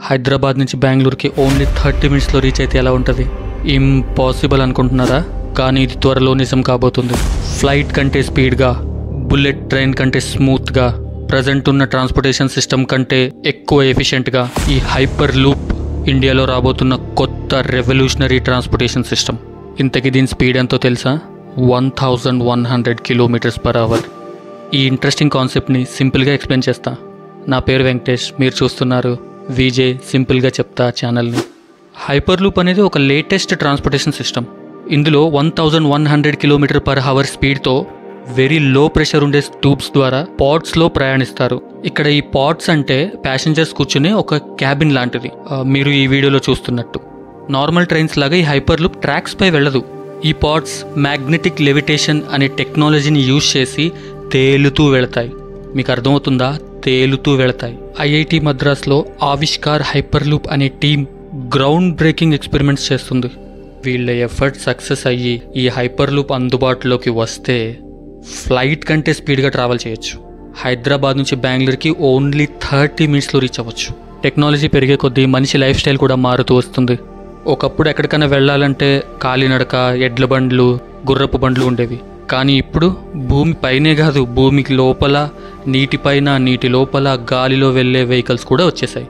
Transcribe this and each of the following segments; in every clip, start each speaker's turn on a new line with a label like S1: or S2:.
S1: హైదరాబాద్ నుంచి బెంగళూరుకి ఓన్లీ 30 మినిట్స్లో రీచ్ అయితే ఎలా ఉంటుంది? ఇంపాసిబుల్ అనుకుంటున్నారా? కానీ ఇది త్వరలో నిజం కాబోతుంది. ఫ్లైట్ కంటే స్పీడ్గా, బుల్లెట్ ట్రైన్ కంటే స్మూత్గా, ప్రజెంట్ ఉన్న ట్రాన్స్పోర్టేషన్ సిస్టమ్ కంటే ఎక్కువ ఎఫిషియెంట్గా ఈ హైపర్ లూప్ ఇండియాలో రాబోతున్న కొత్త రెవల్యూషనరీ ట్రాన్స్పోర్టేషన్ సిస్టమ్. ఇంతకీ దీని స్పీడ్ ఎంతో తెలుసా? 1100 km/h. ఈ ఇంట్రెస్టింగ్ కాన్సెప్ట్ని సింపుల్గా ఎక్స్ప్లెయిన్ చేస్తా. నా పేరు వెంకటేష్, మీరు చూస్తున్నారు విజే సింపుల్గా చెప్తా ఛానల్ని. హైపర్ లూప్ అనేది ఒక లేటెస్ట్ ట్రాన్స్పోర్టేషన్ సిస్టమ్. ఇందులో 1100 km/h స్పీడ్తో వెరీ లో ప్రెషర్ ఉండే ట్యూబ్స్ ద్వారా పాడ్స్లో ప్రయాణిస్తారు. ఇక్కడ ఈ పాడ్స్ అంటే ప్యాసింజర్స్ కూర్చునే ఒక క్యాబిన్ లాంటిది. మీరు ఈ వీడియోలో చూస్తున్నట్టు నార్మల్ ట్రైన్స్ లాగా ఈ హైపర్ లూప్ ట్రాక్స్పై వెళ్ళదు. ఈ పాడ్స్ మ్యాగ్నెటిక్ లెవిటేషన్ అనే టెక్నాలజీని యూజ్ చేసి తేలుతూ వెళతాయి. మీకు అర్థమవుతుందా? తేలుతూ వెళతాయి. ఐఐటి మద్రాస్లో ఆవిష్కార్ హైపర్ లూప్ అనే టీం గ్రౌండ్ బ్రేకింగ్ ఎక్స్పెరిమెంట్స్ చేస్తుంది. వీళ్ళ ఎఫర్ట్ సక్సెస్ అయ్యి ఈ హైపర్ లూప్ అందుబాటులోకి వస్తే ఫ్లైట్ కంటే స్పీడ్గా ట్రావెల్ చేయొచ్చు. హైదరాబాద్ నుంచి బెంగళూరుకి ఓన్లీ 30 మినిట్స్లో రీచ్ అవ్వచ్చు. టెక్నాలజీ పెరిగే కొద్దీ మనిషి లైఫ్ స్టైల్ కూడా మారుతూ వస్తుంది. ఒకప్పుడు ఎక్కడికైనా వెళ్ళాలంటే కాలినడక, ఎడ్ల బండ్లు, గుర్రపు బండ్లు ఉండేవి. కానీ ఇప్పుడు భూమి పైనే కాదు, భూమికి లోపల, నీటిపైన, నీటి లోపల, గాలిలో వెళ్ళే వెహికల్స్ కూడా వచ్చేసాయి.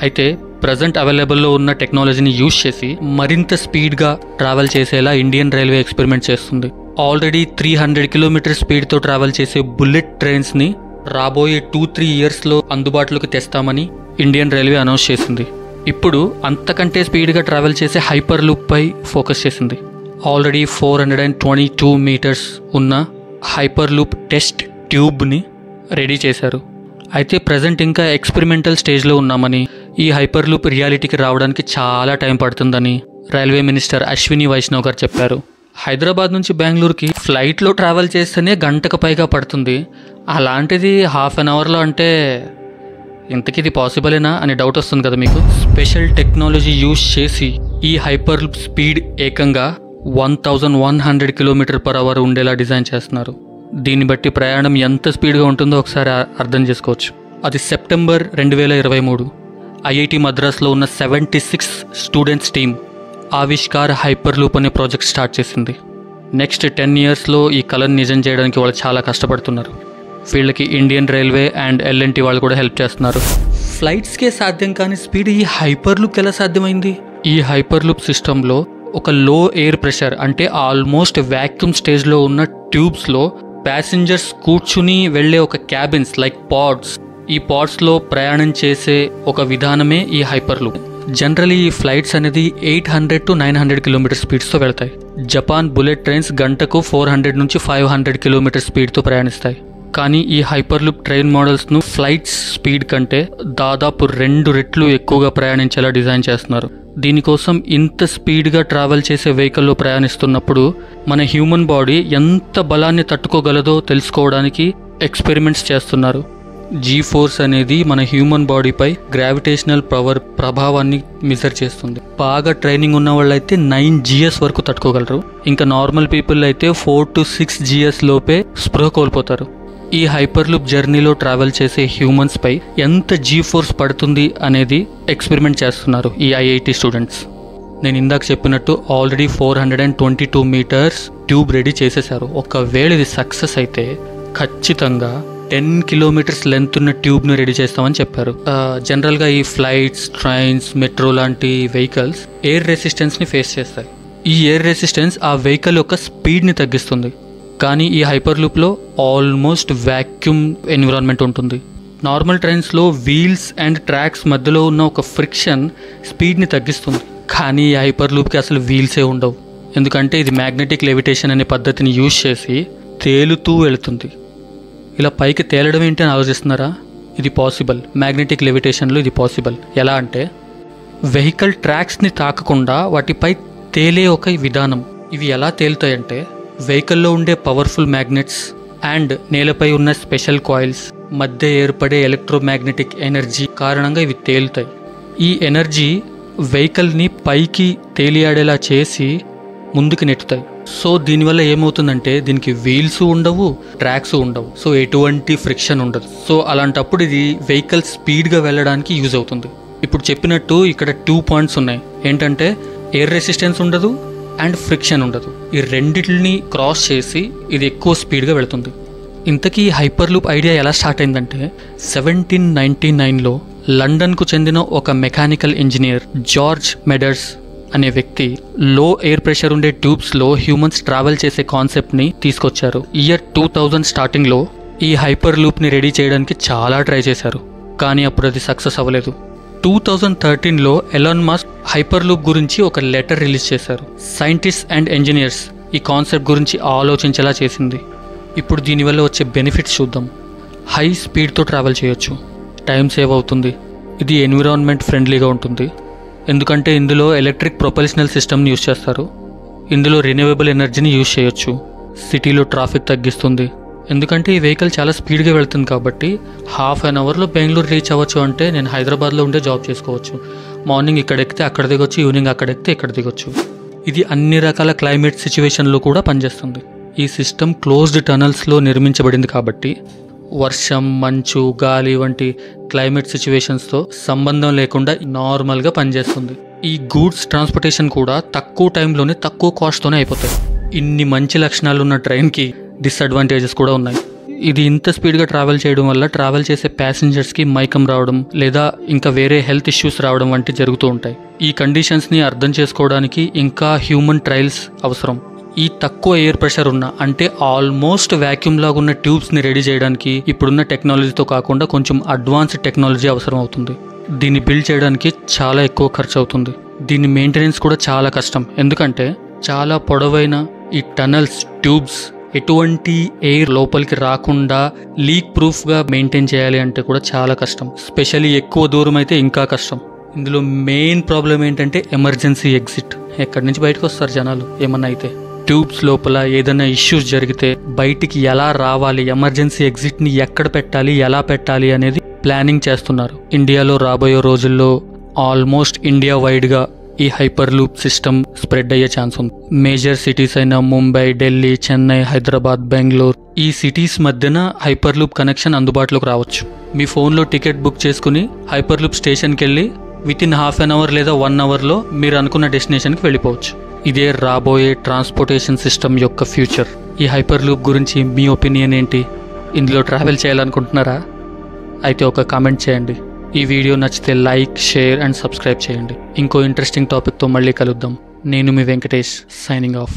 S1: అయితే ప్రజెంట్ అవైలబుల్లో ఉన్న టెక్నాలజీని యూజ్ చేసి మరింత స్పీడ్గా ట్రావెల్ చేసేలా ఇండియన్ రైల్వే ఎక్స్పెరిమెంట్ చేస్తుంది. ఆల్రెడీ 300 km స్పీడ్తో ట్రావెల్ చేసే బుల్లెట్ ట్రైన్స్ని రాబోయే 2-3 ఇయర్స్లో అందుబాటులోకి తెస్తామని ఇండియన్ రైల్వే అనౌన్స్ చేసింది. ఇప్పుడు అంతకంటే స్పీడ్గా ట్రావెల్ చేసే హైపర్ లూప్పై ఫోకస్ చేసింది. ఆల్రెడీ 422 మీటర్స్ ఉన్న హైపర్ లూప్ టెస్ట్ ట్యూబ్ని రెడీ చేశారు. అయితే ప్రజెంట్ ఇంకా ఎక్స్పెరిమెంటల్ స్టేజ్లో ఉన్నామని, ఈ హైపర్ లూప్ రియాలిటీకి రావడానికి చాలా టైం పడుతుందని రైల్వే మినిస్టర్ అశ్విని వైష్ణవ్ గారు చెప్పారు. హైదరాబాద్ నుంచి బెంగళూరుకి ఫ్లైట్లో ట్రావెల్ చేస్తేనే గంటకు పైగా పడుతుంది. అలాంటిది హాఫ్ అన్ అవర్లో అంటే ఇంతకీ ఇది పాసిబులేనా అని డౌట్ వస్తుంది కదా మీకు. స్పెషల్ టెక్నాలజీ యూజ్ చేసి ఈ హైపర్ లూప్ స్పీడ్ ఏకంగా 1100 km/h ఉండేలా డిజైన్ చేస్తున్నారు. దీన్ని బట్టి ప్రయాణం ఎంత స్పీడ్గా ఉంటుందో ఒకసారి అర్థం చేసుకోవచ్చు. అది సెప్టెంబర్ 2023 ఐఐటి మద్రాస్లో ఉన్న 76 students team Avishkar hyper loop అనే ప్రాజెక్ట్ స్టార్ట్ చేసింది. నెక్స్ట్ 10 ఇయర్స్లో ఈ కళను నిజం చేయడానికి వాళ్ళు చాలా కష్టపడుతున్నారు. వీళ్ళకి ఇండియన్ రైల్వే అండ్ ఎల్ఎన్టీ వాళ్ళు కూడా హెల్ప్ చేస్తున్నారు. ఫ్లైట్స్కే సాధ్యం కాని స్పీడ్ ఈ హైపర్ లూప్కి ఎలా సాధ్యమైంది? ఈ హైపర్ లూప్ సిస్టంలో ఒక లో ఎయిర్ ప్రెషర్ అంటే ఆల్మోస్ట్ వ్యాక్యూమ్ స్టేజ్లో ఉన్న ట్యూబ్స్లో ప్యాసింజర్స్ కూర్చుని వెళ్ళే ఒక క్యాబిన్స్ లైక్ పాడ్స్, ఈ పాడ్స్లో ప్రయాణం చేసే ఒక విధానమే ఈ హైపర్ లూప్. జనరలీ ఈ ఫ్లైట్స్ అనేది 800 to 900 km స్పీడ్స్తో వెళ్తాయి. జపాన్ బుల్లెట్ ట్రైన్స్ గంటకు 400 నుంచి 500 km స్పీడ్తో ప్రయాణిస్తాయి. కానీ ఈ హైపర్ లూప్ ట్రైన్ మోడల్స్ను ఫ్లైట్స్ స్పీడ్ కంటే దాదాపు 2 రెట్లు ఎక్కువగా ప్రయాణించేలా డిజైన్ చేస్తున్నారు. దీనికోసం ఇంత స్పీడ్గా ట్రావెల్ చేసే వెహికల్లో ప్రయాణిస్తున్నప్పుడు మన హ్యూమన్ బాడీ ఎంత బలాన్ని తట్టుకోగలదో తెలుసుకోవడానికి ఎక్స్పెరిమెంట్స్ చేస్తున్నారు. G-ఫోర్స్ అనేది మన హ్యూమన్ బాడీపై గ్రావిటేషనల్ పవర్ ప్రభావాన్ని మెజర్ చేస్తుంది. బాగా ట్రైనింగ్ ఉన్న వాళ్ళు అయితే 9 GS వరకు తట్టుకోగలరు. ఇంకా నార్మల్ పీపుల్ అయితే 4 to 6 GS లోపే స్పృహ కోల్పోతారు. ఈ హైపర్ లూప్ జర్నీలో ట్రావెల్ చేసే హ్యూమన్స్ పై ఎంత G-ఫోర్స్ పడుతుంది అనేది ఎక్స్పెరిమెంట్ చేస్తున్నారు ఈ ఐఐటి స్టూడెంట్స్. నేను ఇందాక చెప్పినట్టు ఆల్రెడీ 422 మీటర్స్ ట్యూబ్ రెడీ చేసేసారు. ఒకవేళ ఇది సక్సెస్ అయితే ఖచ్చితంగా 10 km లెంత్ ఉన్న ట్యూబ్ని రెడీ చేస్తామని చెప్పారు. జనరల్గా ఈ ఫ్లైట్స్, ట్రైన్స్, మెట్రో లాంటి వెహికల్స్ ఎయిర్ రెసిస్టెన్స్ని ఫేస్ చేస్తాయి. ఈ ఎయిర్ రెసిస్టెన్స్ ఆ వెహికల్ యొక్క స్పీడ్ని తగ్గిస్తుంది. కానీ ఈ హైపర్ లూప్లో ఆల్మోస్ట్ వ్యాక్యూమ్ ఎన్విరాన్మెంట్ ఉంటుంది. నార్మల్ ట్రైన్స్లో వీల్స్ అండ్ ట్రాక్స్ మధ్యలో ఉన్న ఒక ఫ్రిక్షన్ స్పీడ్ని తగ్గిస్తుంది. కానీ ఈ హైపర్ లూప్కి అసలు వీల్సే ఉండవు. ఎందుకంటే ఇది మ్యాగ్నెటిక్ లెవిటేషన్ అనే పద్ధతిని యూజ్ చేసి తేలుతూ వెళుతుంది. ఇలా పైకి తేలడం ఏంటి అని ఆలోచిస్తున్నారా? ఇది పాసిబుల్. మ్యాగ్నెటిక్ లెవిటేషన్లో ఇది పాసిబుల్. ఎలా అంటే వెహికల్ ట్రాక్స్ని తాకకుండా వాటిపై తేలే ఒక విధానం. ఇవి ఎలా తేలుతాయంటే వెహికల్లో ఉండే పవర్ఫుల్ మ్యాగ్నెట్స్ అండ్ నేలపై ఉన్న స్పెషల్ కాయిల్స్ మధ్య ఏర్పడే ఎలక్ట్రోమాగ్నెటిక్ ఎనర్జీ కారణంగా ఇవి తేలుతాయి. ఈ ఎనర్జీ వెహికల్ని పైకి తేలియాడేలా చేసి ముందుకు నెట్టుతాయి. సో దీనివల్ల ఏమవుతుందంటే దీనికి వీల్స్ ఉండవు, ట్రాక్స్ ఉండవు, సో ఎటువంటి ఫ్రిక్షన్ ఉండదు. సో అలాంటప్పుడు ఇది వెహికల్ స్పీడ్గా వెళ్ళడానికి యూజ్ అవుతుంది. ఇప్పుడు చెప్పినట్టు ఇక్కడ 2 పాయింట్స్ ఉన్నాయి. ఏంటంటే ఎయిర్ రెసిస్టెన్స్ ఉండదు అండ్ ఫ్రిక్షన్ ఉండదు. ఈ రెండింటిని క్రాస్ చేసి ఇది ఎక్కువ స్పీడ్గా వెళుతుంది. ఇంతకీ హైపర్ లూప్ ఐడియా ఎలా స్టార్ట్ అయిందంటే 1799లో లండన్కు చెందిన ఒక మెకానికల్ ఇంజనీర్ జార్జ్ మెడర్స్ అనే వ్యక్తి లో ఎయిర్ ప్రెషర్ ఉండే ట్యూబ్స్లో హ్యూమన్స్ ట్రావెల్ చేసే కాన్సెప్ట్ని తీసుకొచ్చారు. ఇయర్ 2000 స్టార్టింగ్లో ఈ హైపర్ లూప్ని రెడీ చేయడానికి చాలా ట్రై చేశారు, కానీ అప్పుడు అది సక్సెస్ అవ్వలేదు. 2013లో ఎలాన్ మస్క్ హైపర్ లూప్ గురించి ఒక లెటర్ రిలీజ్ చేశారు. సైంటిస్ట్ అండ్ ఇంజనీర్స్ ఈ కాన్సెప్ట్ గురించి ఆలోచించేలా చేసింది. ఇప్పుడు దీనివల్ల వచ్చే బెనిఫిట్స్ చూద్దాం. హై స్పీడ్తో ట్రావెల్ చేయొచ్చు, టైం సేవ్ అవుతుంది, ఇది ఎన్విరాన్మెంట్ ఫ్రెండ్లీగా ఉంటుంది. ఎందుకంటే ఇందులో ఎలక్ట్రిక్ ప్రొపల్షనల్ సిస్టమ్ని యూజ్ చేస్తారు. ఇందులో రిన్యూవబుల్ ఎనర్జీని యూజ్ చేయొచ్చు. సిటీలో ట్రాఫిక్ తగ్గిస్తుంది, ఎందుకంటే ఈ వెహికల్ చాలా స్పీడ్గా వెళ్తుంది కాబట్టి హాఫ్ అన్ అవర్లో బెంగళూరు రీచ్ అవ్వచ్చు. అంటే నేను హైదరాబాద్లో ఉండే జాబ్ చేసుకోవచ్చు. మార్నింగ్ ఇక్కడ ఎక్కితే అక్కడ దిగొచ్చు, ఈవినింగ్ అక్కడ ఎక్కితే ఇక్కడ దిగొచ్చు. ఇది అన్ని రకాల క్లైమేట్ సిచ్యువేషన్లో కూడా పనిచేస్తుంది. ఈ సిస్టమ్ క్లోజ్డ్ టనల్స్లో నిర్మించబడింది కాబట్టి వర్షం, మంచు, గాలి వంటి క్లైమేట్ సిచ్యువేషన్స్తో సంబంధం లేకుండా నార్మల్గా పనిచేస్తుంది. ఈ గూడ్స్ ట్రాన్స్పోర్టేషన్ కూడా తక్కువ టైంలోనే తక్కువ కాస్ట్తోనే అయిపోతాయి. ఇన్ని మంచి లక్షణాలు ఉన్న ట్రైన్కి డిసడ్వాంటేజెస్ కూడా ఉన్నాయి. ఇది ఇంత స్పీడ్గా ట్రావెల్ చేయడం వల్ల ట్రావెల్ చేసే ప్యాసింజర్స్కి మైకం రావడం లేదా ఇంకా వేరే హెల్త్ ఇష్యూస్ రావడం వంటి జరుగుతూ ఉంటాయి. ఈ కండిషన్స్ని అర్థం చేసుకోవడానికి ఇంకా హ్యూమన్ ట్రయల్స్ అవసరం. ఈ తక్కువ ఎయిర్ ప్రెషర్ ఉన్న అంటే ఆల్మోస్ట్ వ్యాక్యూమ్ లాగా ఉన్న ట్యూబ్స్ని రెడీ చేయడానికి ఇప్పుడున్న టెక్నాలజీతో కాకుండా కొంచెం అడ్వాన్స్డ్ టెక్నాలజీ అవసరం అవుతుంది. దీన్ని బిల్డ్ చేయడానికి చాలా ఎక్కువ ఖర్చు అవుతుంది. దీని మెయింటెనెన్స్ కూడా చాలా కష్టం, ఎందుకంటే చాలా పొడవైన ఈ టనల్స్, ట్యూబ్స్ ఎటువంటి ఎయిర్ లోపలికి రాకుండా లీక్ ప్రూఫ్గా మెయింటైన్ చేయాలి అంటే కూడా చాలా కష్టం. స్పెషల్లీ ఎక్కువ దూరం అయితే ఇంకా కష్టం. ఇందులో మెయిన్ ప్రాబ్లం ఏంటంటే ఎమర్జెన్సీ ఎగ్జిట్. ఎక్కడి నుంచి బయటకు వస్తారు జనాలు ఏమన్నా అయితే. ట్యూబ్స్ లోపల ఏదైనా ఇష్యూస్ జరిగితే బయటికి ఎలా రావాలి, ఎమర్జెన్సీ ఎగ్జిట్ని ఎక్కడ పెట్టాలి, ఎలా పెట్టాలి అనేది ప్లానింగ్ చేస్తున్నారు. ఇండియాలో రాబోయే రోజుల్లో ఆల్మోస్ట్ ఇండియా వైడ్గా ఈ హైపర్ లూప్ సిస్టమ్ స్ప్రెడ్ అయ్యే ఛాన్స్ ఉంది. మేజర్ సిటీస్ అయిన ముంబై, ఢిల్లీ, చెన్నై, హైదరాబాద్, బెంగళూరు ఈ సిటీస్ మధ్యన హైపర్ లూప్ కనెక్షన్ అందుబాటులోకి రావచ్చు. మీ ఫోన్లో టికెట్ బుక్ చేసుకుని హైపర్ లూప్ స్టేషన్కి వెళ్ళి వితిన్ హాఫ్ అన్ అవర్ లేదా 1 అవర్లో మీరు అనుకున్న డెస్టినేషన్కి వెళ్ళిపోవచ్చు. ఇదే రాబోయే ట్రాన్స్పోర్టేషన్ సిస్టమ్ యొక్క ఫ్యూచర్. ఈ హైపర్ లూప్ గురించి మీ ఒపీనియన్ ఏంటి? ఇందులో ట్రావెల్ చేయాలనుకుంటున్నారా? అయితే ఒక కామెంట్ చేయండి. ఈ వీడియో నచ్చితే లైక్, షేర్ అండ్ సబ్స్క్రైబ్ చేయండి. ఇంకో ఇంట్రెస్టింగ్ టాపిక్తో మళ్ళీ కలుద్దాం. నేను మీ వెంకటేష్, సైనింగ్ ఆఫ్.